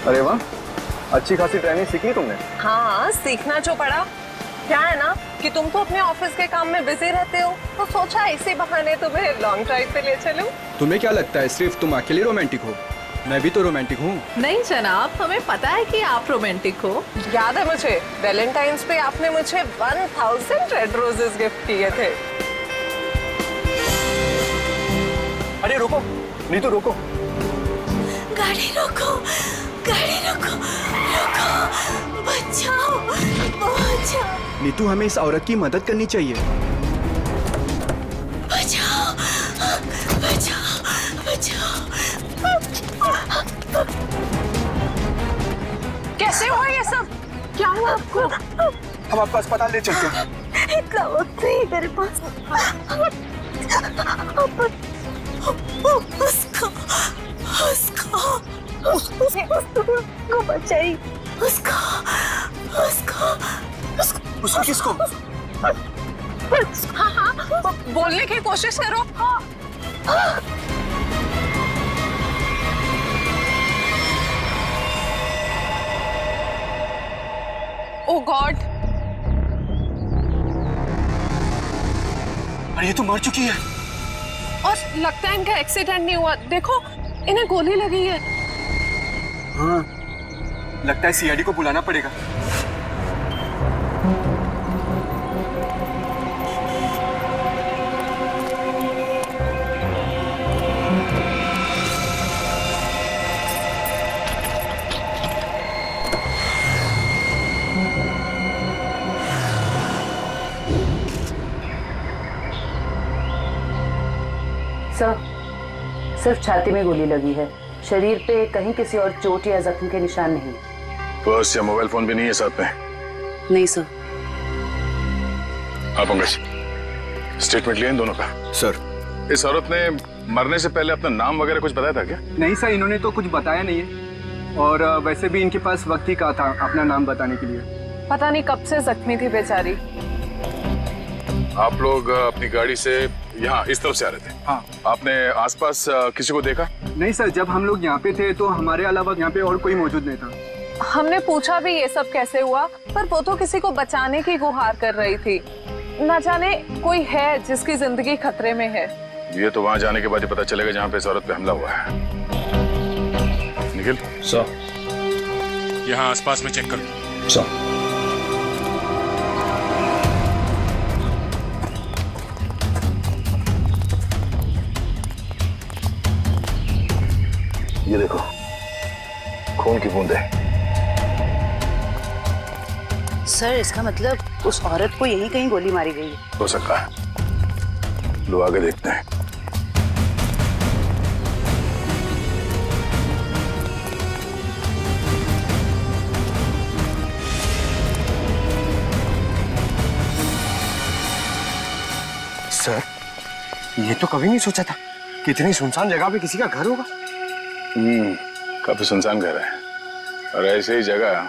अरे वाह, अच्छी खासी ट्रेनिंग सीख ली तुमने। हाँ, सीखना जो पड़ा। क्या है ना कि तुम तो अपने ऑफिस के काम में बिजी रहते हो, तो सोचा इसी बहाने तुम्हें लॉन्ग ड्राइव पे ले चलूं। तुम्हें क्या लगता है सिर्फ तुम अकेली रोमांटिक हो? मैं भी तो रोमांटिक हूँ। नहीं जनाब, हमें पता है कि आप रोमांटिक हो। याद है मुझे, वैलेंटाइंस पे आपने मुझे 1000 रेड रोजेस गिफ्ट किए थे। अरे रुको, नीतू रुको। गाड़ी रोको, गाड़ी रोको, रोको, बचाओ, बचाओ, नीतू, हमें इस औरत की मदद करनी चाहिए। बचाओ, बचाओ, बचाओ। कैसे हुआ ये सब? क्या हुआ आपको? हम आपको अस्पताल ले चलते हैं। इतना वक्त नहीं मेरे पास। उसको बचाई। उसको किसको? हाँ हाँ, बोलने की कोशिश करो। ओ गॉड, अरे ये तो मर चुकी है। और लगता है इनका एक्सीडेंट नहीं हुआ। देखो, इन्हें गोली लगी है। हाँ, लगता है सीआईडी को बुलाना पड़ेगा। सर, सिर्फ छाती में गोली लगी है, शरीर पे कहीं किसी और चोट या जख्म के निशान नहीं। पर्स या मोबाइल फोन भी नहीं है साथ में? नहीं सर। हाँ पंकज, स्टेटमेंट लिए इन दोनों का? सर, इस औरत ने मरने से पहले अपना नाम वगैरह कुछ बताया था क्या? नहीं सर, इन्होंने तो कुछ बताया नहीं है, और वैसे भी इनके पास वक्त ही कहा था अपना नाम बताने के लिए। पता नहीं कब से जख्मी थी बेचारी। आप लोग अपनी गाड़ी से यहाँ इस तरफ से आ रहे थे? हाँ। आपने आसपास किसी को देखा? नहीं सर, जब हम लोग यहाँ पे थे तो हमारे अलावा यहाँ पे और कोई मौजूद नहीं था। हमने पूछा भी ये सब कैसे हुआ, पर वो तो किसी को बचाने की गुहार कर रही थी। न जाने कोई है जिसकी जिंदगी खतरे में है। ये तो वहाँ जाने के बाद ही पता चलेगा जहाँ पे इस औरत पे हमला हुआ है। निखिल सर, यहाँ आसपास में चेक करो। सर। ये देखो, खून की बूंदें। सर, इसका मतलब उस औरत को यहीं कहीं गोली मारी गई है। हो सकता है, लो आगे देखते हैं। सर, ये तो कभी नहीं सोचा था कि इतनी सुनसान जगह पे किसी का घर होगा। काफी सुनसान घर है, और ऐसे ही जगह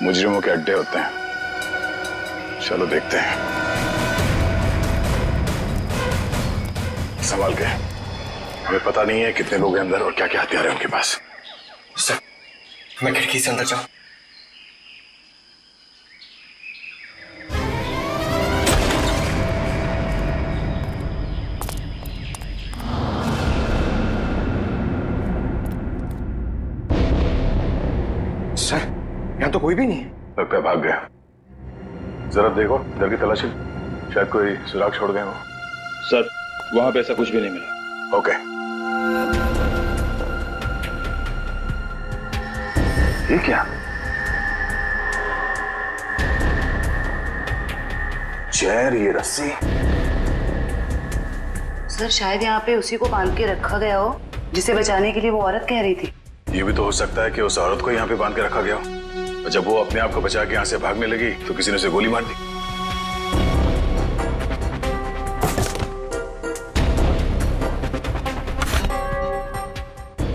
मुजरिमों के अड्डे होते हैं। चलो देखते हैं। संभाल के, हमें पता नहीं है कितने लोग हैं अंदर और क्या क्या हथियार है उनके पास। सर, मैं खिड़की से अंदर जाऊं? सर, यहाँ तो कोई भी नहीं है। लगता है भाग गया। जरा देखो, घर की तलाशी, शायद कोई सुराग छोड़ गए हो। सर, वहां पे ऐसा कुछ भी नहीं मिला। ओके। ये क्या? चेयर, ये रस्सी। सर, शायद यहाँ पे उसी को बांध के रखा गया हो जिसे बचाने के लिए वो औरत कह रही थी। ये भी तो हो सकता है कि उस औरत को यहाँ पे बांध के रखा गया हो, और जब वो अपने आप को बचा के यहाँ से भागने लगी तो किसी ने उसे गोली मार दी।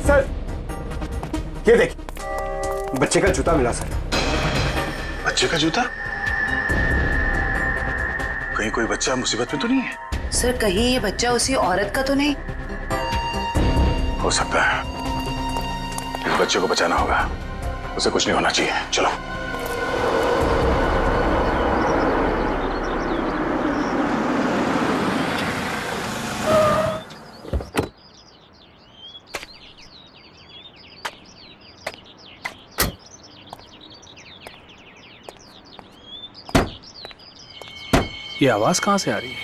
सर, ये देखिए, बच्चे का जूता मिला सर। बच्चे का जूता? कहीं कोई बच्चा मुसीबत में तो नहीं है? सर, कहीं ये बच्चा उसी औरत का तो नहीं? हो सकता है। इस बच्चे को बचाना होगा। उसे कुछ नहीं होना चाहिए। चलो। ये आवाज कहां से आ रही है?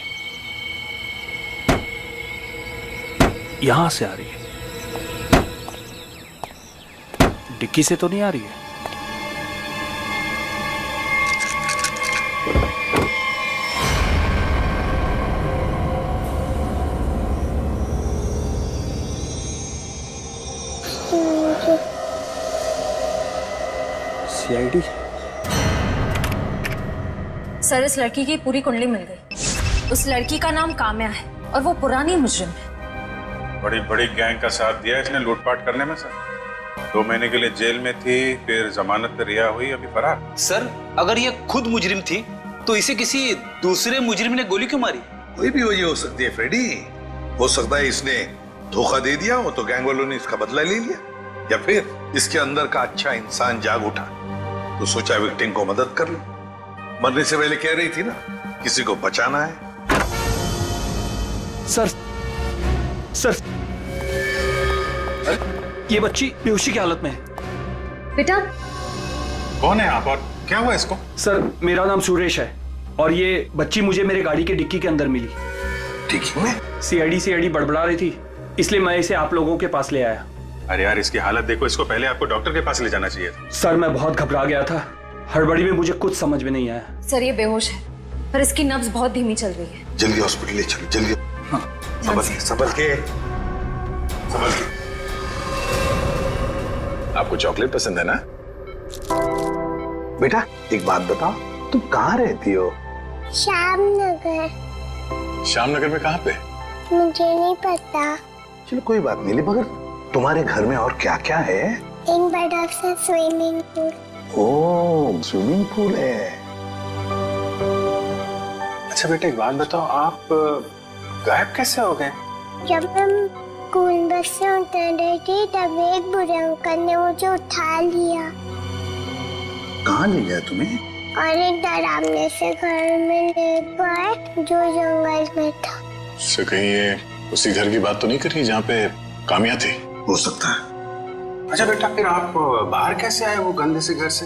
यहां से आ रही है। डिक्की से तो नहीं आ रही है। सीआईडी। सर, इस लड़की की पूरी कुंडली मिल गई। उस लड़की का नाम काम्या है और वो पुरानी मुजरिम है। बड़ी बड़ी गैंग का साथ दिया इसने लूटपाट करने में सर। 2 महीने के लिए जेल में थी, फिर जमानत पे रिहा हुई, अभी फरार। सर, अगर ये खुद मुजरिम थी तो इसे किसी दूसरे मुजरिम ने गोली क्यों मारी? कोई भी वजह हो सकती है फ्रेडी। हो सकता है इसने धोखा दे दिया हो तो गैंग वालों ने इसका बदला ले लिया, या फिर इसके अंदर का अच्छा इंसान जाग उठा तो सोचा विक्टिम को मदद कर लो। मरने से पहले कह रही थी ना, किसी को बचाना है। सर, सर, ये बच्ची बेहोशी की हालत में है। बेटा, कौन है आप और क्या हुआ इसको? सर, मेरा नाम सुरेश है और ये बच्ची मुझे मेरे गाड़ी के डिक्की के अंदर मिली। डिक्की में? सीआईडी बड़बड़ा रही थी, इसलिए मैं इसे आप लोगों के पास ले आया। अरे यार, इसकी हालत देखो, इसको पहले आपको डॉक्टर के पास ले जाना चाहिए था। सर, मैं बहुत घबरा गया था, हड़बड़ी में मुझे कुछ समझ में नहीं आया। सर ये बेहोश है पर इसकी नब्ज बहुत धीमी चल रही है। जल्दी हॉस्पिटल ले चलो, जल्दी। हाँ, संभल के। आपको चॉकलेट पसंद है ना? बेटा एक बात बताओ, तुम कहाँ रहती हो? श्यामनगर। श्यामनगर में कहाँ पे? मुझे नहीं पता। चलो कोई बात नहीं, मगर तुम्हारे घर में और क्या क्या है? एक बड़ा सा स्विमिंग पूल। ओह, स्विमिंग पूल है। अच्छा बेटा एक बात बताओ, आप गायब कैसे हो गए? जब हम स्कूल बस से उतर रहे थे तब एक बुरे अंकल ने मुझे उठा लिया कहाँ ले गया तुम्हें? और एक डरावने से घर में ले गए जो जंगल में था। से कहीं ये उसी घर की बात तो नहीं कर रही जहाँ पे काम्या थी? हो सकता है। अच्छा बेटा, फिर आप बाहर कैसे आए वो गंदे से घर से?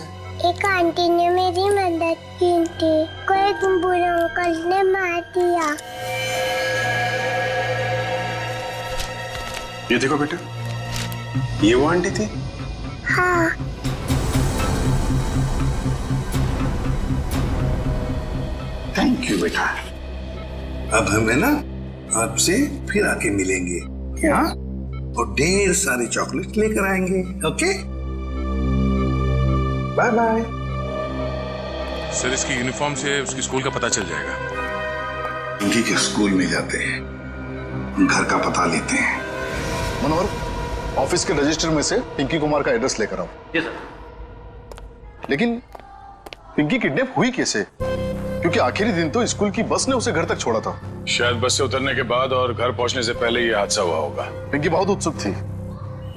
एक आंटी ने मेरी मदद की थी, को एक बुरे अंकल ने मार दिया। ये देखो बेटा, ये वो आंटी थी? हाँ। थैंक यू बेटा। अब हमें ना आपसे फिर आके मिलेंगे, क्या? और ढेर सारी चॉकलेट लेकर आएंगे। Okay, bye bye. सर, इसकी यूनिफॉर्म से उसकी स्कूल का पता चल जाएगा। पिंकी के स्कूल में जाते हैं, घर का पता लेते हैं। मनोहर, ऑफिस के रजिस्टर में से पिंकी कुमार का एड्रेस लेकर आओ। जी सर। लेकिन पिंकी किडनैप हुई कैसे? क्योंकि आखिरी दिन तो स्कूल की बस ने उसे घर तक छोड़ा था। शायद बस से उतरने के बाद और घर पहुंचने से पहले ये हादसा हुआ होगा। पिंकी बहुत उत्सुक थी।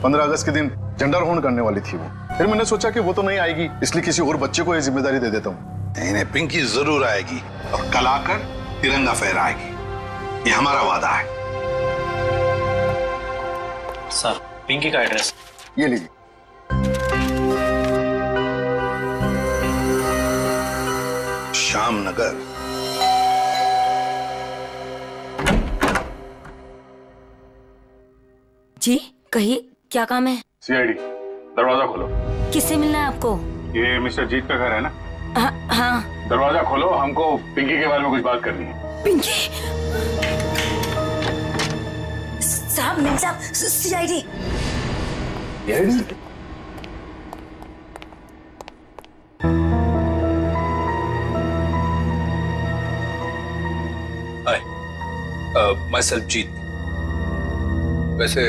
15 अगस्त के दिन झंडारोहण करने वाली थी वो। फिर मैंने सोचा कि वो तो नहीं आएगी, इसलिए किसी और बच्चे को ये जिम्मेदारी दे देता हूँ। नहीं, पिंकी जरूर आएगी और कल आकर तिरंगा फहराएगी, ये हमारा वादा है। सर, पिंकी का एड्रेस ये लीजिए। श्यामनगर। जी कहिए, क्या काम है? सीआईडी, दरवाजा खोलो। किससे मिलना है आपको? ये मिस्टर जीत का घर है ना? हाँ। दरवाजा खोलो, हमको पिंकी के बारे में कुछ बात करनी है। पिंकी साहब, मिल साहब, सीआईडी। माय सेल्फ जीत। वैसे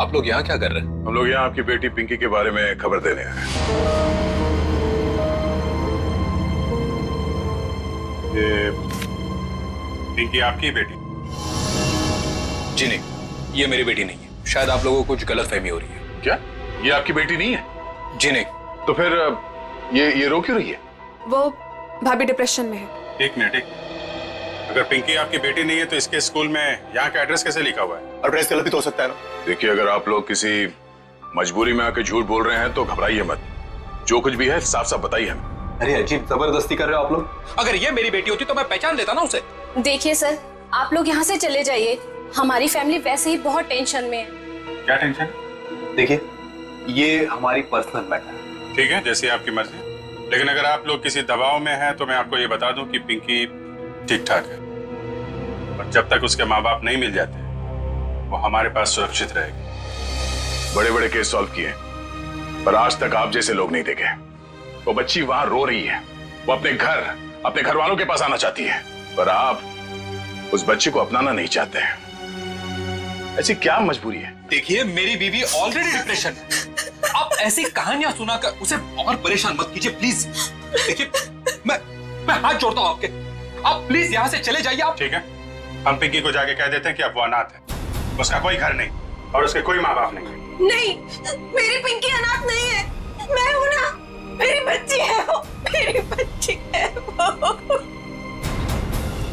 आप लोग यहाँ क्या कर रहे हैं? हम लोग यहाँ आपकी बेटी पिंकी के बारे में खबर देने आए हैं। ये पिंकी आपकी बेटी? जी नहीं, ये मेरी बेटी नहीं है। शायद आप लोगों को कुछ गलतफहमी हो रही है। क्या ये आपकी बेटी नहीं है? जी नहीं, तो फिर ये रो क्यों रही है? वो भाभी डिप्रेशन में है। एक मिनट, अगर पिंकी आपकी बेटी नहीं है तो इसके स्कूल में यहाँ का एड्रेस कैसे लिखा हुआ है? एड्रेस गलत भी तो हो सकता है ना। देखिए, अगर आप लोग किसी मजबूरी में आके झूठ बोल रहे हैं तो घबराइए मत। जो कुछ भी है साफ साफ बताइए हमें। अरे अजीब जबरदस्ती कर रहे हो आप लोग। अगर ये मेरी बेटी होती तो मैं पहचान लेता ना उसे। देखिए सर, आप लोग यहाँ से चले जाइए। हमारी फैमिली वैसे ही बहुत टेंशन में है। क्या टेंशन? देखिए, ये हमारी पर्सनल मैटर है। ठीक है, जैसी आपकी मर्जी। लेकिन अगर आप लोग किसी दबाव में हैं तो मैं आपको ये बता दूं कि पिंकी ठीक ठाक है, और जब तक उसके माँ बाप नहीं मिल जाते वो हमारे पास सुरक्षित रहेगी। बड़े बड़े केस सॉल्व किए, पर आज तक आप जैसे लोग नहीं देखे। वो बच्ची वहां रो रही है, वो अपने घर वालों के पास आना चाहती है, पर आप उस बच्ची को अपनाना नहीं चाहते हैं। ऐसी क्या मजबूरी है? देखिए, मेरी बीवी ऑलरेडी डिप्रेशन है। आप ऐसी कहानियां सुनाकर उसे और परेशान मत कीजिए प्लीज। देखिए, मैं हाथ जोड़ता हूं आपके, आप प्लीज यहाँ से चले जाइए। आप ठीक है, हम पिंकी को जाके कह देते हैं कि अब वो अनाथ है, उसका कोई घर नहीं और उसके कोई माँ बाप नहीं। नहीं, मेरी पिंकी अनाथ नहीं है, मैं हूं ना। मेरी बच्ची है वो, मेरी बच्ची है वो।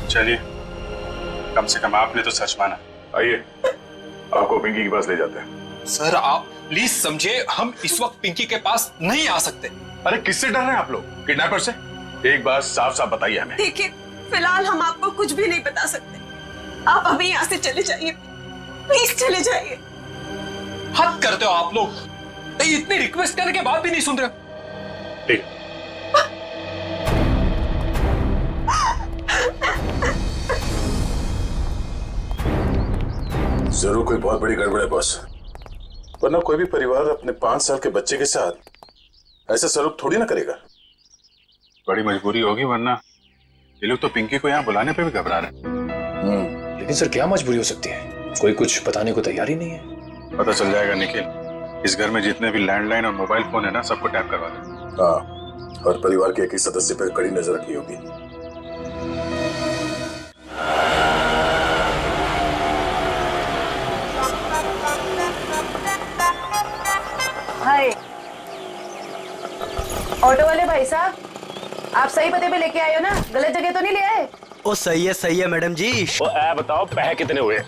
चलिए, कम से कम आपने तो सच माना। आइए, आपको पिंकी के पास ले जाते हैं। सर, आप प्लीज समझे, हम इस वक्त पिंकी के पास नहीं आ सकते। अरे किससे डर रहे हैं आप लोग? किडनैपर से? एक बात साफ साफ बताइए हमें। देखिए, फिलहाल हम आपको कुछ भी नहीं बता सकते। आप अभी यहाँ से चले जाइए, प्लीज चले जाइए। हद करते हो आप लोग, इतनी रिक्वेस्ट करने के बाद भी नहीं सुन रहे। ठीक, जरूर कोई बहुत बड़ी गड़बड़ है बॉस, वरना कोई भी परिवार अपने 5 साल के बच्चे के साथ ऐसा सलूक थोड़ी ना करेगा। बड़ी मजबूरी होगी, वरना ये लोग तो पिंकी को यहाँ बुलाने पे भी घबरा रहे हैं। लेकिन सर, क्या मजबूरी हो सकती है? कोई कुछ बताने को तैयार ही नहीं है। पता चल जाएगा निखिल। इस घर में जितने भी लैंडलाइन और मोबाइल फोन है ना, सबको टैप करवा दे। हाँ, और परिवार के एक ही सदस्य पर कड़ी नजर रखनी होगी। हाय, ऑटो वाले भाई साहब, आप सही पते पे लेके आए हो ना? गलत जगह तो नहीं ले आए? ओ सही है मैडम जी। बताओ पैसे कितने हुए?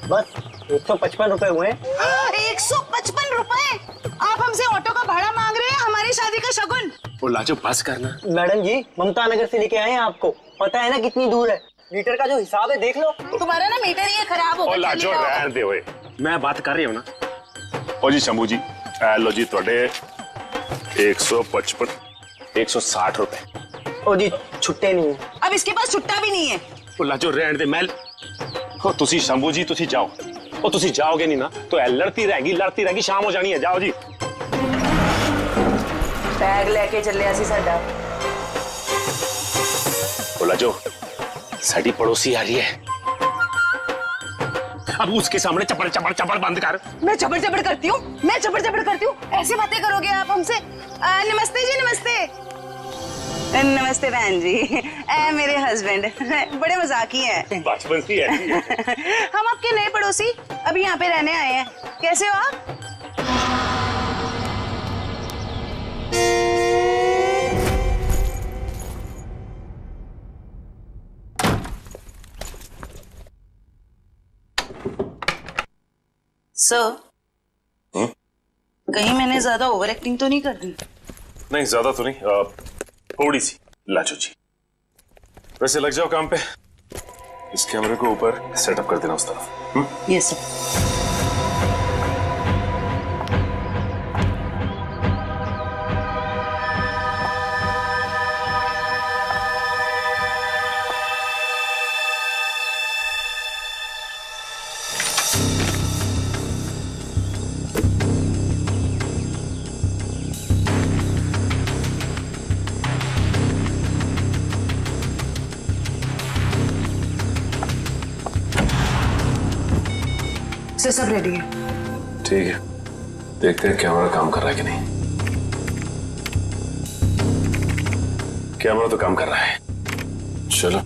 बस 155 रुपए हुए। 155 रुपए? आप हमसे ऑटो का भाड़ा मांग रहे हैं, हमारी शादी का शगुन? वो लाजो बस करना। मैडम जी, ममता नगर से लेके आए हैं आपको। पता है ना कितनी दूर है? मीटर का जो हिसाब है देख लो। तुम्हारा ना मीटर ये खराब हो गया। लाजो रहने दे ओए, मैं बात कर रही हूँ ना। ओ जी शंभू जी, लो जी थोड़े 155 160 रुपए। ओ जी, छुट्टे नहीं है। अब इसके पास छुट्टा भी नहीं है। वो लाजो रहने दे मैल। ओ तुसी शंभू जी, तुसी जाओ। ओ तुसी जाओगे नहीं ना तो लड़ती रहेगी, शाम हो जानी है। जाओ जी। बैग लेके चले आसी साडा। ओ लाजो, साडी पड़ोसी आ रही है, अब उसके सामने चपड़ बंद कर। मैं चबड़ करती हूँ, ऐसे बातें करोगे आप हमसे? नमस्ते जी, नमस्ते। नमस्ते बहन जी, मेरे हस्बैंड बड़े मजाकी हैं। बचपन से ऐसी है। हम आपके नए पड़ोसी अभी यहाँ पे रहने आए हैं। कैसे हो आप? सर, कहीं मैंने ज्यादा ओवर एक्टिंग तो नहीं कर दी? नहीं, ज्यादा तो नहीं, थोड़ी सी। लाजो जी, वैसे लग जाओ काम पे। इस कैमरे को ऊपर सेटअप कर देना उस तरफ। Yes sir. सर, सब रेडी है। ठीक है, देखते हैं कैमरा काम कर रहा है कि नहीं। कैमरा तो काम कर रहा है। चलो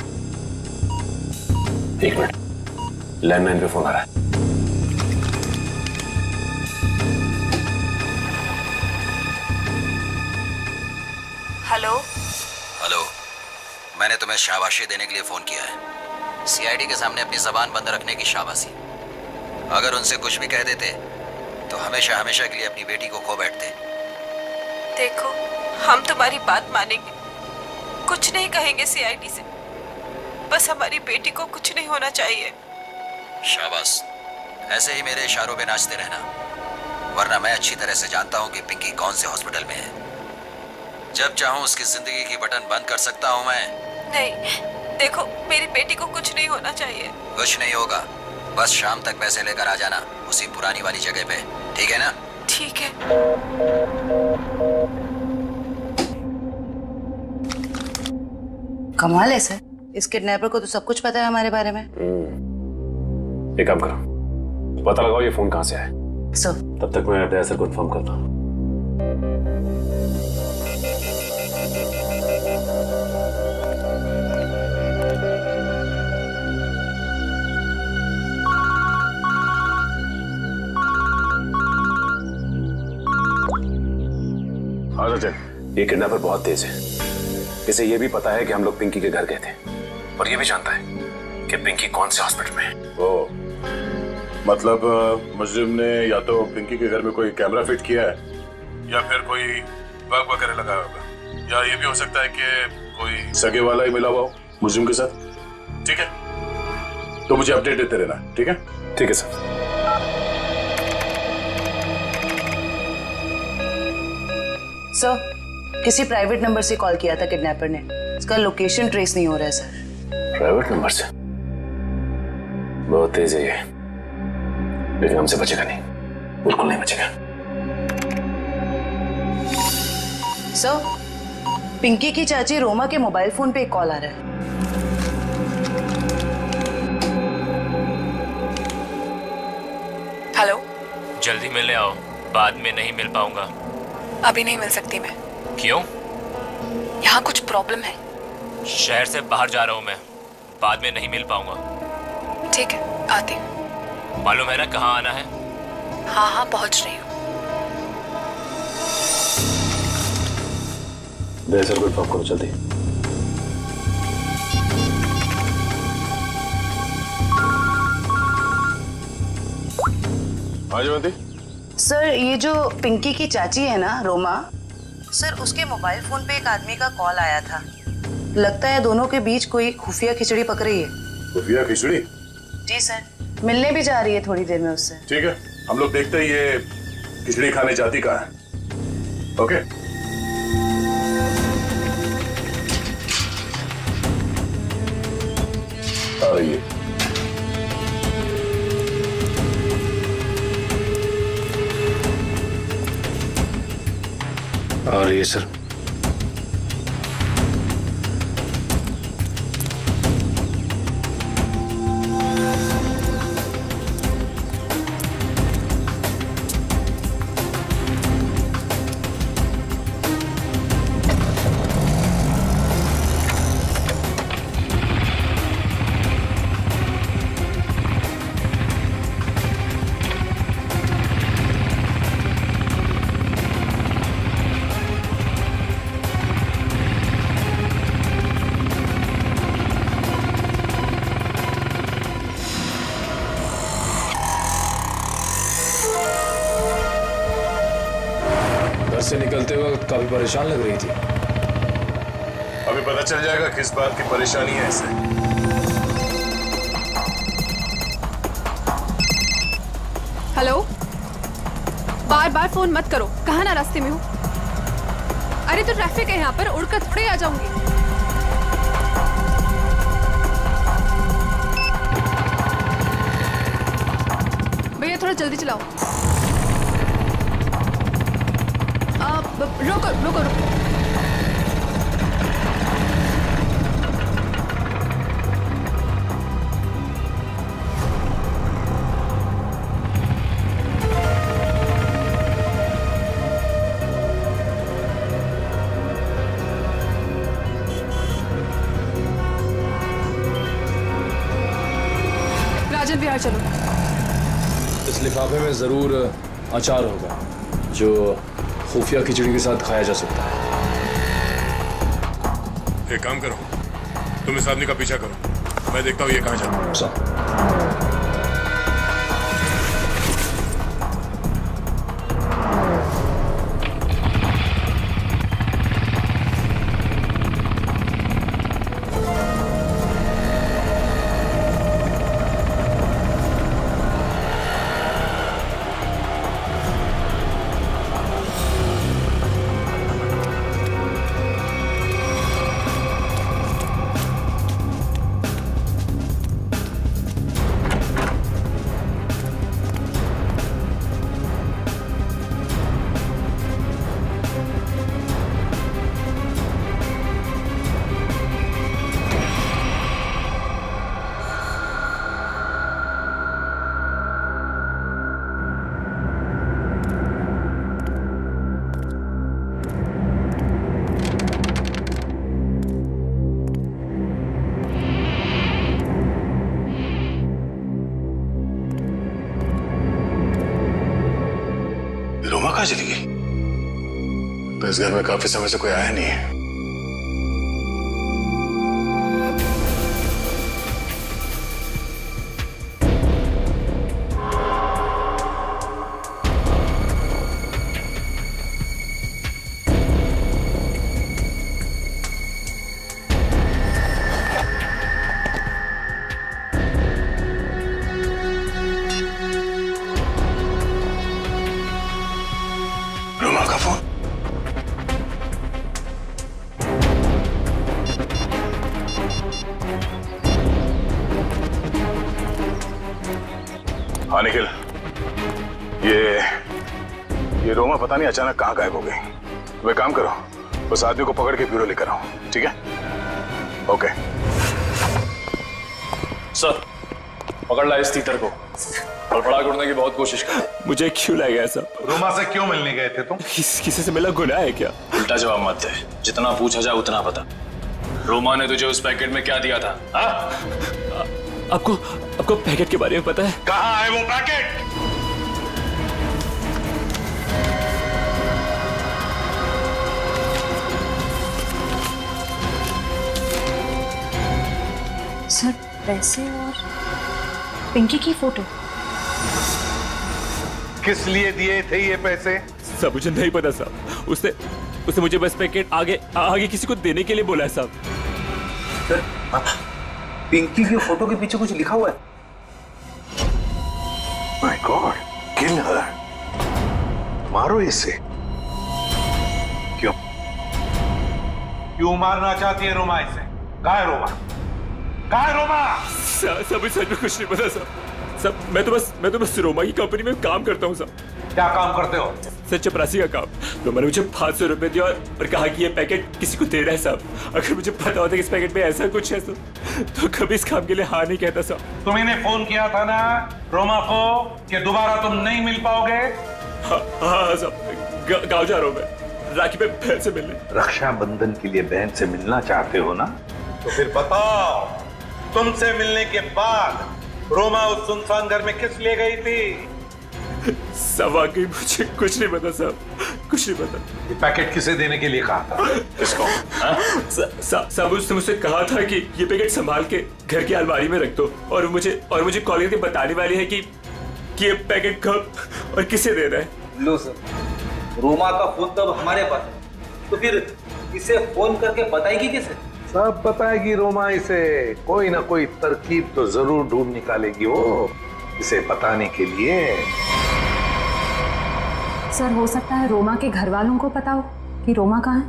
1 मिनट, लैंडलाइन पे फोन आ रहा है। हेलो। हेलो, मैंने तुम्हें शाबाशी देने के लिए फोन किया है। सीआईडी के सामने अपनी जबान बंद रखने की शाबाशी। अगर उनसे कुछ भी कह देते तो हमेशा हमेशा के लिए अपनी बेटी को खो बैठते। देखो, हम तुम्हारी बात मानेंगे, कुछ नहीं कहेंगे सीआईडी से। बस हमारी बेटी को कुछ नहीं होना चाहिए। शाबाश, ऐसे ही मेरे इशारों पे नाचते रहना, वरना मैं अच्छी तरह से जानता हूँ कि पिंकी कौन से हॉस्पिटल में है। जब चाहूँ उसकी जिंदगी की बटन बंद कर सकता हूँ मैं। नहीं, देखो, मेरी बेटी को कुछ नहीं होना चाहिए। कुछ नहीं होगा, बस शाम तक पैसे लेकर आ जाना उसी पुरानी वाली जगह पे, ठीक है ना? ठीक है। कमाल है सर, इस किडनैपर को तो सब कुछ पता है हमारे बारे में। एक काम करो, पता लगाओ ये फोन कहाँ से आया। सर, तब तक मैं अपने आंसर कंफर्म करता हूँ। हाँ सचिन, ये किडनैपर बहुत तेज है। इसे ये भी पता है कि हम लोग पिंकी के घर गए थे, और ये भी जानता है कि पिंकी कौन से हॉस्पिटल में है। ओ, मतलब मुजरिम ने या तो पिंकी के घर में कोई कैमरा फिट किया है या फिर कोई बग वगैरह लगाया होगा, या ये भी हो सकता है कि कोई सगे वाला ही मिला हुआ हो मुजरिम के साथ। ठीक है, तो मुझे अपडेट देते रहना, ठीक है? ठीक है सर। सर, किसी प्राइवेट नंबर से कॉल किया था किडनैपर ने, इसका लोकेशन ट्रेस नहीं हो रहा है सर। प्राइवेट नंबर से? बहुत तेज है ये, लेकिन हमसे बचेगा नहीं, बिल्कुल नहीं बचेगा। सर, पिंकी की चाची रोमा के मोबाइल फोन पे एक कॉल आ रहा है। हेलो। जल्दी मिलने आओ, बाद में नहीं मिल पाऊंगा। अभी नहीं मिल सकती मैं। क्यों? यहाँ कुछ प्रॉब्लम है। शहर से बाहर जा रहा हूँ मैं, बाद में नहीं मिल पाऊंगा। ठीक है, आती हूँ। मालूम है ना कहाँ आना है? हाँ हाँ, पहुँच रही हूँ। सर को इन्फॉर्म करो जल्दी। हाँ जयवंती। सर, ये जो पिंकी की चाची है ना, रोमा, सर उसके मोबाइल फोन पे एक आदमी का कॉल आया था। लगता है दोनों के बीच कोई खुफिया खिचड़ी पक रही है। खुफिया खिचड़ी? जी सर, मिलने भी जा रही है थोड़ी देर में उससे। ठीक है, हम लोग देखते हैं ये खिचड़ी खाने जाती कहाँ है। ओके। आइए। आ रही है सर। से निकलते वक्त काफी परेशान लग रही थी। अभी पता चल जाएगा किस बात की परेशानी है इसे। हेलो, बार बार फोन मत करो, कहाँ ना रास्ते में हो। अरे तो ट्रैफिक है यहाँ पर, उड़कर थोड़े आ जाऊंगी। भैया थोड़ा जल्दी चलाओ। रोको रोको रोको। राजन विहार चलो। इस लिफाफे में जरूर अचार होगा जो खुफिया खिचड़ी के साथ खाया जा सकता है। एक काम करो, तुम इस आदमी का पीछा करो, मैं देखता हूँ ये कहाँ जाता है। रोमा कहाँ चली गई? तो इस घर में काफी समय से कोई आया नहीं है। रोमा का फोन? हाँ निखिल, ये रोमा पता नहीं अचानक कहाँ गायब हो गई। तुम एक काम करो, उस आदमी को पकड़ के ब्यूरो लेकर आओ, ठीक है? ओके सर, पकड़ ला इस तीतर को और बड़ा करने की बहुत कोशिश कर। मुझे क्यों लाया गया सब? रोमा से क्यों मिलने गए थे तुम? किसी से मिला गुनाह है क्या? उल्टा जवाब मत दे, जितना पूछा जाए उतना बता। रोमा ने तुझे उस पैकेट में क्या दिया था? आपको पैकेट के बारे में पता है? कहाँ है वो पैकेट? सर पैसे और पिंकी की फोटो। किस लिए दिए थे ये पैसे? सब मुझे नहीं पता साहब। उसने मुझे बस पैकेट आगे किसी को देने के लिए बोला है साहब। पिंकी की फोटो के पीछे कुछ लिखा हुआ है। माय गॉड, किल हर। मारो इसे। क्यों मारना चाहती है रोमा इसे? कहाँ है रोमा? कहाँ है रोमा? सब सच में कुछ नहीं पता साहब। सब मैं तो बस रोमा की कंपनी में काम करता हूँ साहब। क्या काम करते हो? सर चपरासी का काम। रोमा ने मुझे 500 रुपए दिया और कहा कि ये पैकेट किसी को देना है साहब। अगर मुझे पता होता कि इस पैकेट में ऐसा कुछ है तो कभी इस काम के लिए हाँ नहीं कहता साहब। तुम्हें फोन किया था ना रोमा को कि दोबारा तुम नहीं मिल पाओगे? हाँ साहब, गाँव जा रहा हूँ मैं राखी पे बहन से मिलने। रक्षाबंधन के लिए बहन से मिलना चाहते हो ना? तो फिर बताओ, तुमसे मिलने के बाद रोमा उस सुनसान घर में किस लिए गई थी? सब आगे मुझे कुछ नहीं पता साहब, कुछ नहीं पता। ये पैकेट किसे देने के लिए कहा था? किसको? साहब उसने मुझसे कहा था कि ये पैकेट संभाल के घर की अलमारी में रख दो और मुझे कॉल करके बताने वाली है कि ये पैकेट कब और किसे देना है। लो सर, रोमा का फोन तब हमारे पास है, तो फिर इसे फोन करके बताएगी किसे? सब बताएगी रोमा इसे। कोई ना कोई तरकीब तो जरूर ढूंढ निकालेगी वो इसे बताने के लिए। सर हो सकता है रोमा के घर वालों को पता हो कि रोमा कहाँ है।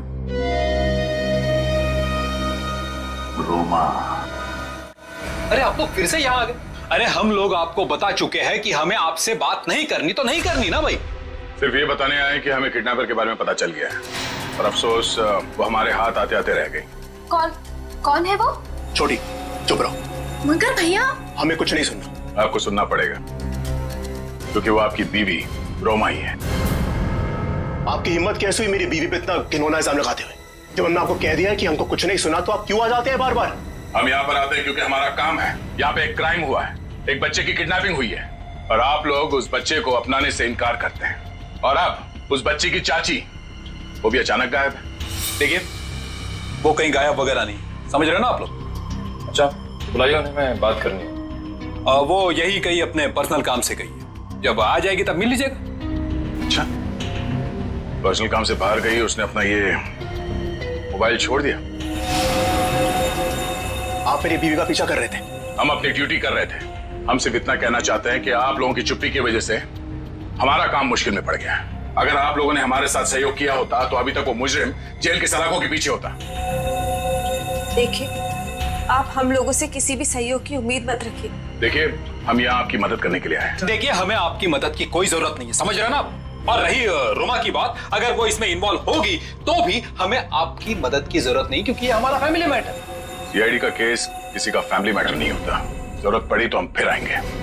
रोमा? अरे आप लोग फिर से यहाँ आ गए? अरे हम लोग आपको बता चुके हैं कि हमें आपसे बात नहीं करनी, तो नहीं करनी ना भाई। सिर्फ ये बताने आए कि हमें किडनैपर के बारे में पता चल गया है और अफसोस वो हमारे हाथ आते आते रह गई। कौन है वो? छोटी चुप रहो। मगर भैया हमें कुछ नहीं सुनना। आपको सुनना पड़ेगा क्योंकि वो आपकी बीवी रोमा ही है। आपकी हिम्मत कैसे हुई मेरी बीवी पे इतना घिनौना इल्जाम लगाते हुए? जब हमने आपको कह दिया है कि हमको कुछ नहीं सुना तो आप क्यों आ जाते हैं बार बार? हम यहाँ पर आते हैं क्योंकि हमारा काम है। यहाँ पे एक क्राइम हुआ है, एक बच्चे की किडनैपिंग हुई है और आप लोग उस बच्चे को अपनाने से इनकार करते हैं। और अब उस बच्चे की चाची वो भी अचानक गायब है। देखिए वो कहीं गायब वगैरह नहीं, समझ रहे हो ना आप लोग? अच्छा, बुलाइए उन्हें, मैं बात करनी है। वो यही कहीं अपने पर्सनल काम से गई है, जब आ जाएगी तब मिल लीजिएगा। अच्छा, पर्सनल काम से बाहर गई, उसने अपना ये मोबाइल छोड़ दिया? आप मेरी बीवी का पीछा कर रहे थे? हम अपनी ड्यूटी कर रहे थे। हम सिर्फ इतना कहना चाहते हैं कि आप लोगों की चुप्पी की वजह से हमारा काम मुश्किल में पड़ गया है। अगर आप लोगों ने हमारे साथ सहयोग किया होता तो अभी तक वो मुजरिम जेल की सलाखों के पीछे होता। देखिए, आप हम लोगों से किसी भी सहयोग की उम्मीद मत रखिए। देखिए, हम यहाँ आपकी मदद करने के लिए आए हैं। देखिए, हमें आपकी मदद की कोई जरूरत नहीं है, समझ रहे हैं ना आप? और रही रोमा की बात, अगर वो इसमें इन्वॉल्व होगी तो भी हमें आपकी मदद की जरूरत नहीं, क्योंकि ये हमारा फैमिली मैटर। सीआईडी का केस किसी का फैमिली मैटर नहीं होता। जरूरत पड़ी तो हम फिर आएंगे।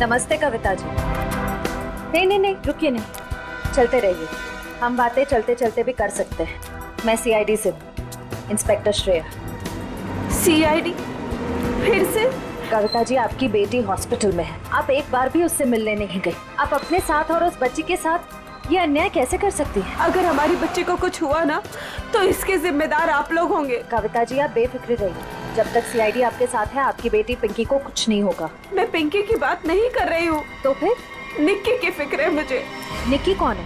नमस्ते कविता जी। नहीं, रुकिए नहीं, चलते रहिए। हम बातें चलते चलते भी कर सकते हैं। मैं सीआईडी से हूँ, इंस्पेक्टर श्रेया। सीआईडी? फिर से? कविता जी, आपकी बेटी हॉस्पिटल में है, आप एक बार भी उससे मिलने नहीं गई। आप अपने साथ और उस बच्ची के साथ ये अन्याय कैसे कर सकती हैं? अगर हमारी बच्ची को कुछ हुआ ना, तो इसके जिम्मेदार आप लोग होंगे। कविता जी, आप बेफिक्र रहिए। जब तक सीआईडी आपके साथ है, आपकी बेटी पिंकी को कुछ नहीं होगा। मैं पिंकी की बात नहीं कर रही हूँ। तो फिर? निक्की की फिक्र है मुझे। निक्की कौन है?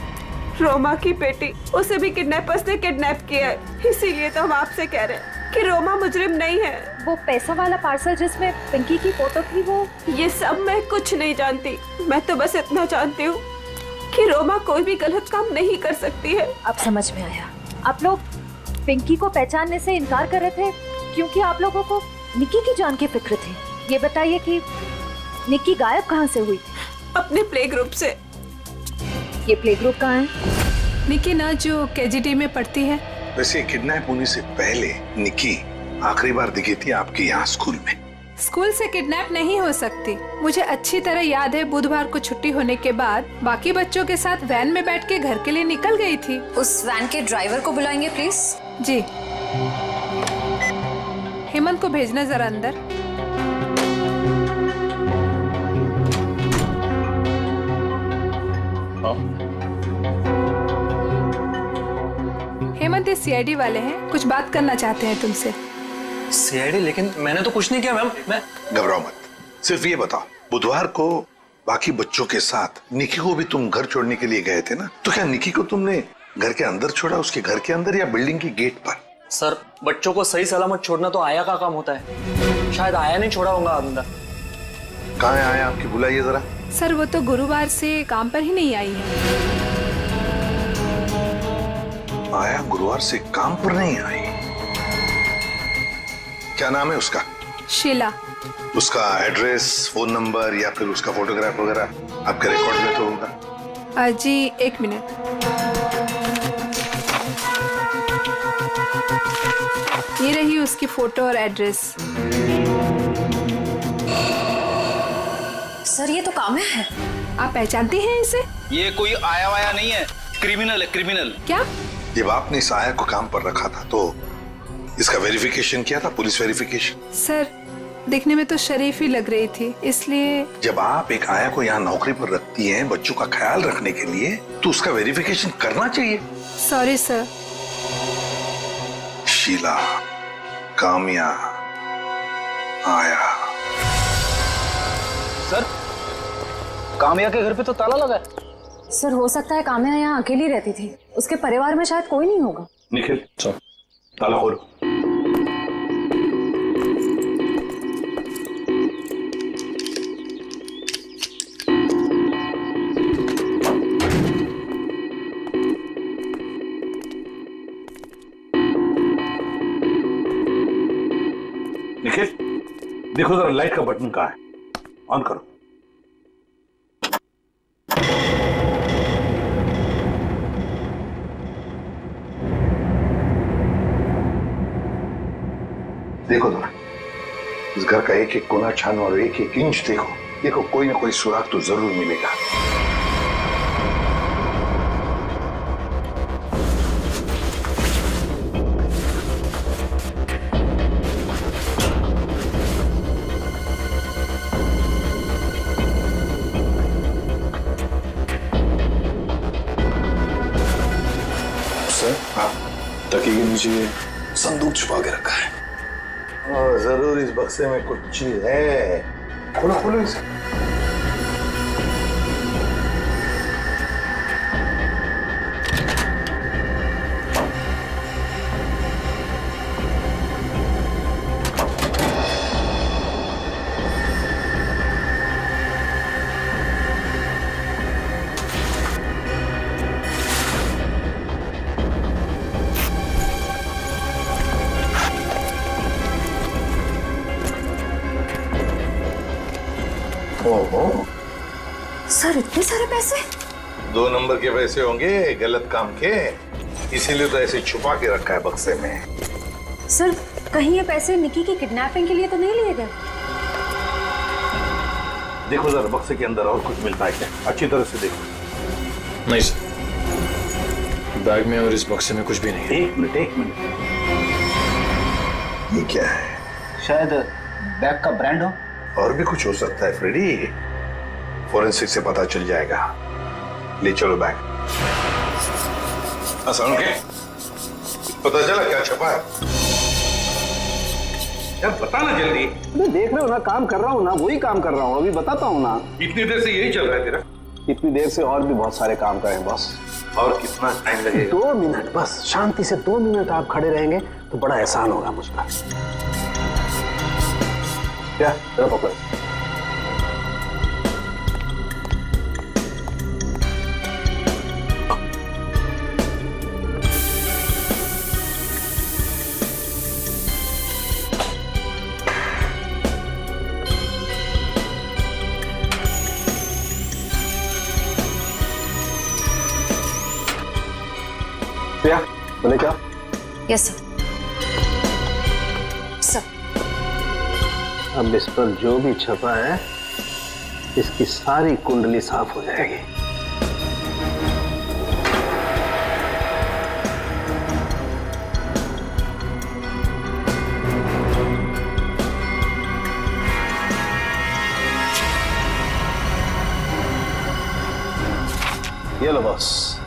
रोमा की बेटी। उसे भी किडनैपर्स ने किडनैप किया है, इसीलिए तो हम आपसे कह रहे हैं कि रोमा मुजरिम नहीं है। वो पैसा वाला पार्सल जिसमें पिंकी की फोटो थी, वो? ये सब मैं कुछ नहीं जानती। मैं तो बस इतना जानती हूँ कि रोमा कोई भी गलत काम नहीं कर सकती है। अब समझ में आया। आप लोग पिंकी को पहचानने से इनकार कर रहे थे क्योंकि आप लोगों को निक्की की जान की फिक्र थी। ये बताइए कि निक्की गायब कहाँ से हुई? अपने प्ले ग्रुप से। ये प्ले ग्रुप कहाँ है? निक्की ना जो केजीटी में पढ़ती है। वैसे किडनैप होने से पहले निक्की आखिरी बार दिखी थी आपके यहाँ स्कूल में। स्कूल से किडनैप नहीं हो सकती। मुझे अच्छी तरह याद है, बुधवार को छुट्टी होने के बाद बाकी बच्चों के साथ वैन में बैठ के घर के लिए निकल गई थी। उस वैन के ड्राइवर को बुलाएंगे प्लीज। जी। हेमंत को भेजना जरा अंदर। हेमंत, ये सीआईडी वाले हैं, कुछ बात करना चाहते हैं तुमसे। सीआईडी? लेकिन मैंने तो कुछ नहीं किया मैम। मैं घबराओ मत, सिर्फ ये बताओ, बुधवार को बाकी बच्चों के साथ निक्की को भी तुम घर छोड़ने के लिए गए थे ना? तो क्या निक्की को तुमने घर के अंदर छोड़ा, उसके घर के अंदर, या बिल्डिंग की गेट पर? सर, बच्चों को सही सलामत छोड़ना तो आया का काम होता है। शायद आया नहीं छोड़ा होगा अंदर। कहाँ है आया आपकी? बुलाइए जरा। सर, वो तो गुरुवार से काम पर ही नहीं आई है। आया गुरुवार से काम पर नहीं आई? क्या नाम है उसका? शीला। उसका एड्रेस, फोन नंबर या फिर उसका फोटोग्राफ वगैरह आपके रिकॉर्ड में तो होगा? जी, एक मिनट। ये रही उसकी फोटो और एड्रेस। सर, ये तो काम्या है। आप पहचानती हैं इसे? ये कोई आया वाया नहीं है, क्रिमिनल है, क्रिमिनल। क्या? जब आपने इस आया को काम पर रखा था तो इसका वेरिफिकेशन किया था, पुलिस वेरिफिकेशन? सर, दिखने में तो शरीफ ही लग रही थी, इसलिए। जब आप एक आया को यहाँ नौकरी पर रखती हैं बच्चों का ख्याल रखने के लिए, तो उसका वेरिफिकेशन करना चाहिए। Sorry sir. शीला, काम्या, आया। सर, काम्या के घर पे तो ताला लगा है। सर, हो सकता है काम्या यहाँ अकेली रहती थी, उसके परिवार में शायद कोई नहीं होगा। निखिल, चल ताला खोलो। निखिल, देखो जरा लाइट का बटन कहाँ है, ऑन करो। देखो जरा, इस घर का एक एक कोना छानो और एक एक इंच देखो, देखो कोई ना कोई सुराग तो जरूर मिलेगा। तकिए के नीचे संदूक छुपा के रखा है। जरूर इस बक्से में कुछ चीज है। खोलो खोलो इसे। सर इतने सारे पैसे? 2 नंबर के पैसे होंगे गलत काम के, इसीलिए तो ऐसे छुपा के रखा है बक्से में। सर कहीं ये पैसे निकी की किडनैपिंग के लिए तो नहीं लिए गए? देखो जरा बक्से के अंदर और कुछ मिलता है क्या, अच्छी तरह से देखो। नहीं सर, बैग में और इस बक्से में कुछ भी नहीं है। एक मिनट ये क्या है? शायद बैग का ब्रांड हो। और भी कुछ हो सकता है फ्रेडी, फोरेंसिक से पता चल जाएगा। ले चलो बैग। असलम के पता चला क्या छपा है? यार बता ना जल्दी। मैं देख रहे हो ना, काम कर रहा हूँ ना, वही काम कर रहा हूँ, अभी बताता हूँ ना। इतनी देर से यही चल रहा है तेरा? इतनी देर से और भी बहुत सारे काम करें बॉस। और कितना टाइम लगेगा? 2 मिनट बस, शांति से 2 मिनट आप खड़े रहेंगे तो बड़ा एहसान होगा मुझ पर। क्या तेरा पकड़। बोले क्या? Yes sir. सर अब इस पर जो भी छपा है इसकी सारी कुंडली साफ हो जाएगी। ये लो बॉस,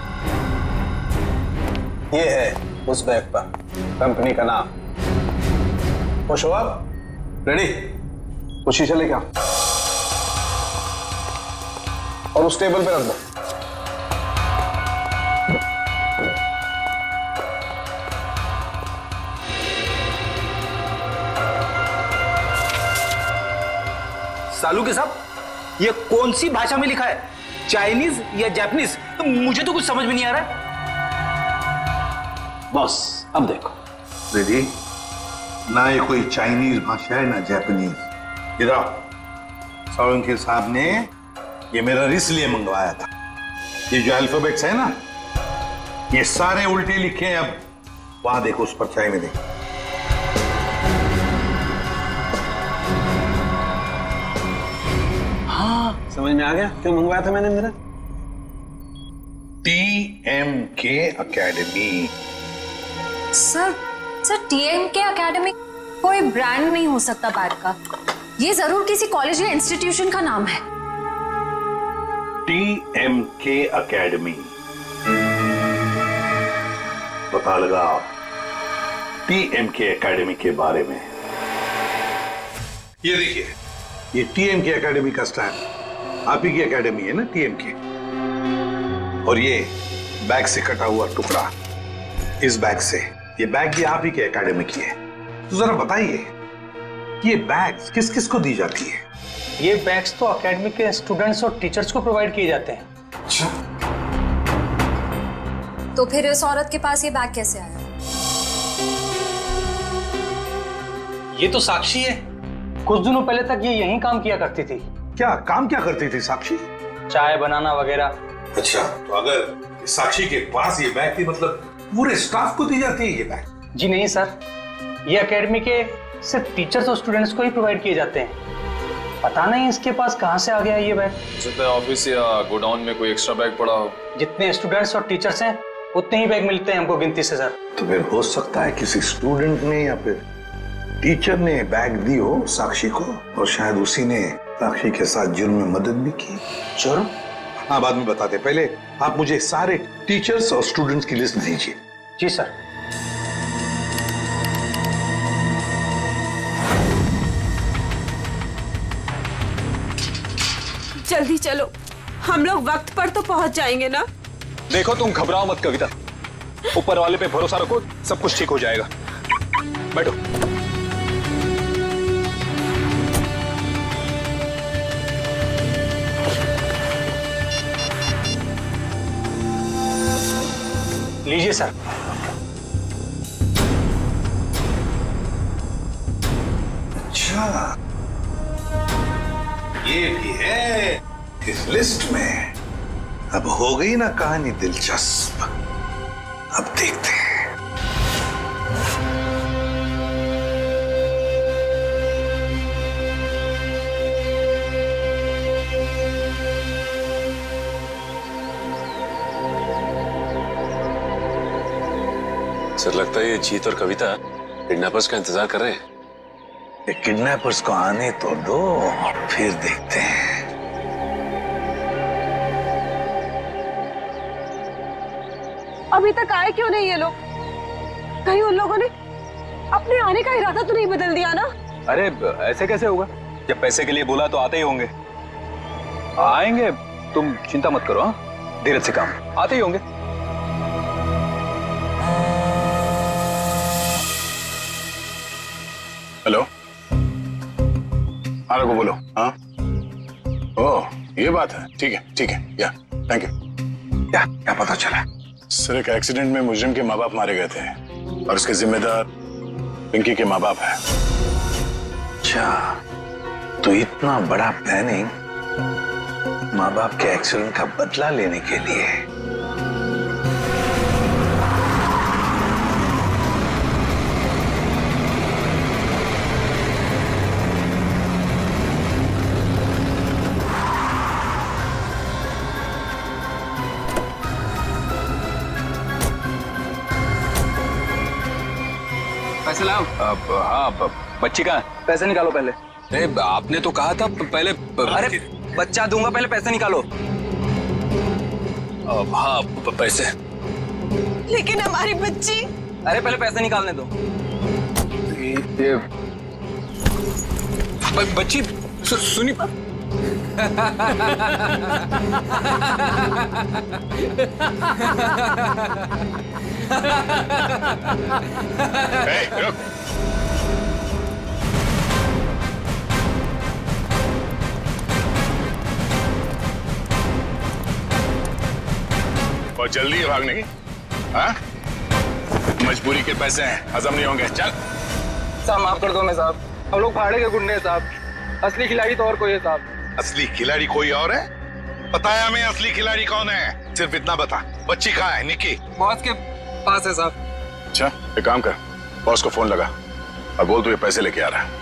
ये है उस बैग पर कंपनी का नाम। खुश हो आप? रेडी? वो शीशा लेके आओ और उस टेबल पे रख दो। सालू के साहब, ये कौन सी भाषा में लिखा है? चाइनीज या जापानीज? तो मुझे तो कुछ समझ में नहीं आ रहा है। बॉस अब देखो रेडी, ना ये कोई चाइनीज भाषा है ना जापानीज। इधर सालुंके साहब ने ये मेरा इसलिए मंगवाया था। ये जो अल्फाबेट्स है ना, ये सारे उल्टे लिखे हैं। अब वहां देखो उस परछाई में देखो। हाँ समझ में आ गया क्यों मंगवाया था मैंने मेरा। TMK academy. Sir TMK academy कोई ब्रांड नहीं हो सकता बैग का, ये जरूर किसी कॉलेज या इंस्टीट्यूशन का नाम है। TMK अकेडमी, पता लगाओ TMK अकेडमी के बारे में। ये देखिए, ये TMK अकेडमी का स्टैंप, आप ही की अकेडमी है ना TMK। और ये बैग से कटा हुआ टुकड़ा, इस बैग से, ये बैग भी आप ही के एकेडमी की है। तो जरा बताइए, ये बैग्स किस किस को दी जाती है? ये बैग्स तो एकेडमी के स्टूडेंट्स और टीचर्स को प्रोवाइड किए जाते हैं। अच्छा, तो फिर इस औरत के पास ये बैग कैसे आया? ये तो साक्षी है, कुछ दिनों पहले तक ये यहीं काम किया करती थी। क्या काम क्या करती थी साक्षी? चाय बनाना वगैरह। अच्छा, तो अगर साक्षी के पास ये बैग थी, मतलब पूरे स्टाफ को दी जाती है ये बैग? जी नहीं सर, ये एकेडमी के सिर्फ टीचर्स और स्टूडेंट्स को ही प्रोवाइड किए जाते हैं। पता नहीं इसके पास कहाँ से आ गया ये बैग। हो सकता है ऑफिस या गोडाउन में कोई एक्स्ट्रा बैग पड़ा हो। जितने स्टूडेंट्स और टीचर्स हैं उतने ही बैग मिलते हैं हमको गिनती से सर। तो फिर हो सकता है किसी स्टूडेंट ने या फिर टीचर ने बैग दी हो साक्षी को, और शायद उसी ने साक्षी के साथ जुर्म में मदद भी की। जुर्म? हाँ, बाद में बताते, पहले आप मुझे सारे टीचर्स और स्टूडेंट्स की लिस्ट दीजिए। जी सर। जल्दी चलो, हम लोग वक्त पर तो पहुंच जाएंगे ना। देखो तुम घबराओ मत कविता, ऊपर वाले पे भरोसा रखो, सब कुछ ठीक हो जाएगा। बैठो। लीजिए सर। अच्छा, ये भी है इस लिस्ट में। अब हो गई ना कहानी दिलचस्प। अब देखते हैं। सर लगता है ये जीत और कविता किडनैपर्स का इंतजार कर रहे हैं। ये किडनैपर्स को आने तो दो, फिर देखते हैं। अभी तक आए क्यों नहीं ये लोग? कहीं उन लोगों ने अपने आने का इरादा तो नहीं बदल दिया ना? अरे ऐसे कैसे होगा? जब पैसे के लिए बोला तो आते ही होंगे। आएंगे, तुम चिंता मत करो। हाँ, धीरज से काम, आते ही होंगे। हेलो, हाँ रघु बोलो। हाँ, ओह ये बात है, ठीक है ठीक है, या थैंक यू। क्या पता चला? सर एक एक्सीडेंट में मुजरिम के माँ बाप मारे गए थे और उसके जिम्मेदार पिंकी के माँ बाप हैं। अच्छा, तो इतना बड़ा प्लानिंग माँ बाप के एक्सीडेंट का बदला लेने के लिए। पैसे लाओ। हाँ, बच्ची कहाँ है? पैसे निकालो पहले। अरे आपने तो कहा था पहले। अरे बच्चा दूंगा, पहले पैसे निकालो। हाँ पैसे। लेकिन हमारी बच्ची। अरे पहले पैसे निकालने दो। ये बच्ची सुनी। रुक। बहुत जल्दी है भागने की। हाँ, मजबूरी के पैसे हैं, हजम नहीं होंगे। चल साहब माफ कर दो मैं साहब, हम लोग भाड़े के गुंडे हैं साहब, असली खिलाड़ी तो और कोई है साहब। असली खिलाड़ी कोई और है? पता है हमें असली खिलाड़ी कौन है, सिर्फ इतना बता। बच्ची कहाँ है? निक्की बॉस के पास है साहब। अच्छा एक काम कर, बॉस को फोन लगा और बोल तू ये पैसे लेके आ रहा है।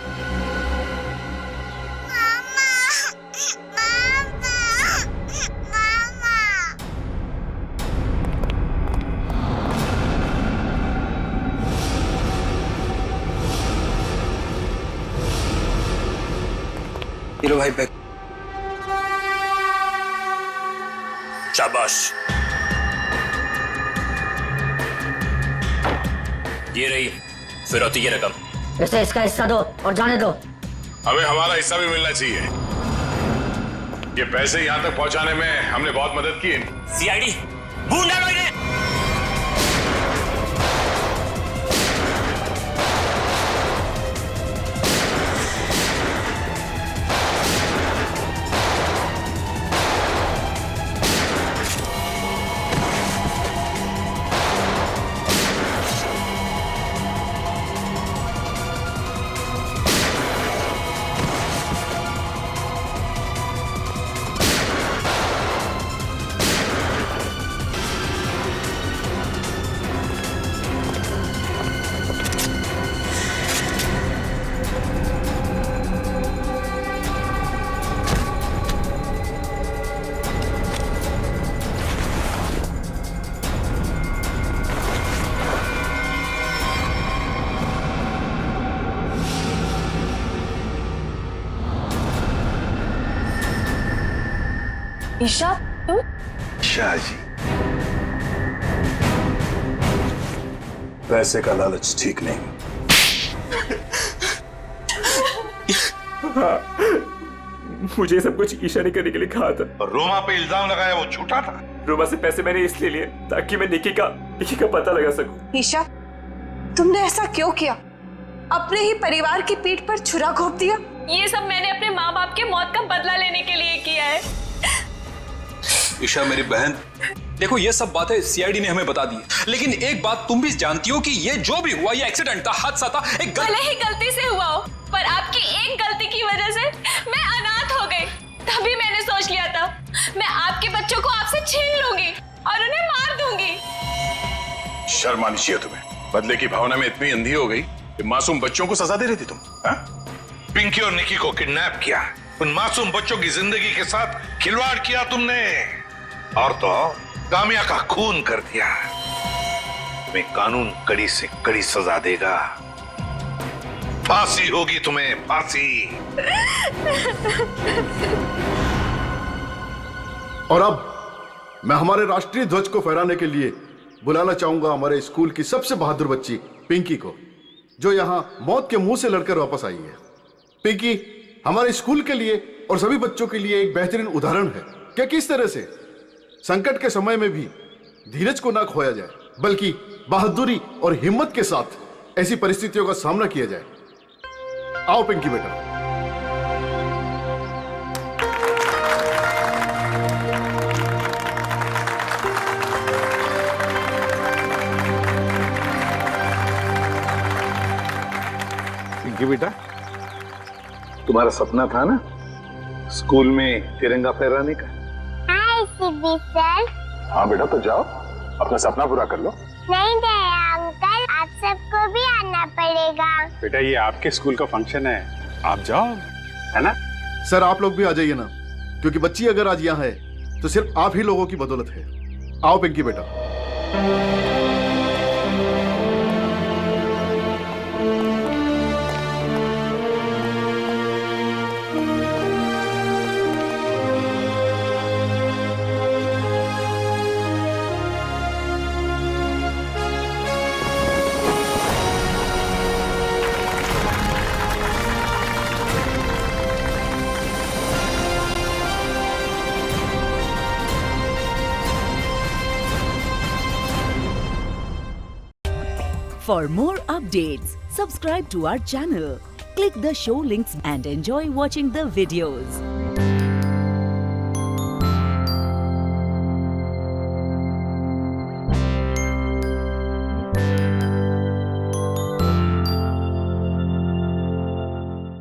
ये लो भाई बैग। शाबाश, ये रही फिरौती की रकम। इसे इसका हिस्सा दो और जाने दो। हमें हमारा हिस्सा भी मिलना चाहिए। ये पैसे यहाँ तक पहुँचाने में हमने बहुत मदद की। सीआईडी ढूंढ डालो इन्हें। ईशा तुम? शाह जी, पैसे का लालच ठीक नहीं। हाँ, मुझे सब कुछ ईशा ने करने के लिए कहा था। और रोमा पे इल्जाम लगाया वो झूठा था। रोमा से पैसे मैंने इसलिए लिए ताकि मैं निकी का पता लगा सकूं। ईशा, तुमने ऐसा क्यों किया? अपने ही परिवार की पीठ पर छुरा घोंप दिया। ये सब मैंने अपने माँ बाप के मौत का बदला लेने के लिए किया है। ईशा मेरी बहन, देखो ये सब बातें सीआईडी ने हमें बता दी, लेकिन एक बात तुम भी जानती हो कि ये जो भी हुआ ये एक्सीडेंट था, हादसा था, एक भले ही गलती से हुआ हो, पर आपकी एक गलती की वजह से मैं अनाथ हो गई। तभी मैंने सोच लिया था मैं आपके बच्चों को आपसे छीन लूंगी और उन्हें मार दूंगी। शर्म आनी चाहिए तुम्हें। बदले की भावना में इतनी अंधी हो गई कि मासूम बच्चों को सजा दे रही थी तुम। पिंकी और निकी को किडनैप किया, उन मासूम बच्चों की जिंदगी के साथ खिलवाड़ किया तुमने, और तो कामिया का खून कर दिया। तुम्हें कानून कड़ी से कड़ी सजा देगा, फांसी होगी तुम्हें, फांसी। और अब मैं हमारे राष्ट्रीय ध्वज को फहराने के लिए बुलाना चाहूंगा हमारे स्कूल की सबसे बहादुर बच्ची पिंकी को, जो यहां मौत के मुंह से लड़कर वापस आई है। पिंकी हमारे स्कूल के लिए और सभी बच्चों के लिए एक बेहतरीन उदाहरण है कि किस तरह से संकट के समय में भी धीरज को ना खोया जाए, बल्कि बहादुरी और हिम्मत के साथ ऐसी परिस्थितियों का सामना किया जाए। आओ पिंकी बेटा। पिंकी बेटा, तुम्हारा सपना था ना स्कूल में तिरंगा फहराने का? हाय सीबी सर। हाँ बेटा, तो जाओ अपना सपना पूरा कर लो। नहीं अंकल, आप सबको भी आना पड़ेगा। बेटा ये आपके स्कूल का फंक्शन है, आप जाओ, है ना? सर आप लोग भी आ जाइए ना, क्योंकि बच्ची अगर आज यहाँ है तो सिर्फ आप ही लोगों की बदौलत है। आओ पिंकी बेटा। For more updates, subscribe to our channel, click the show links and enjoy watching the videos.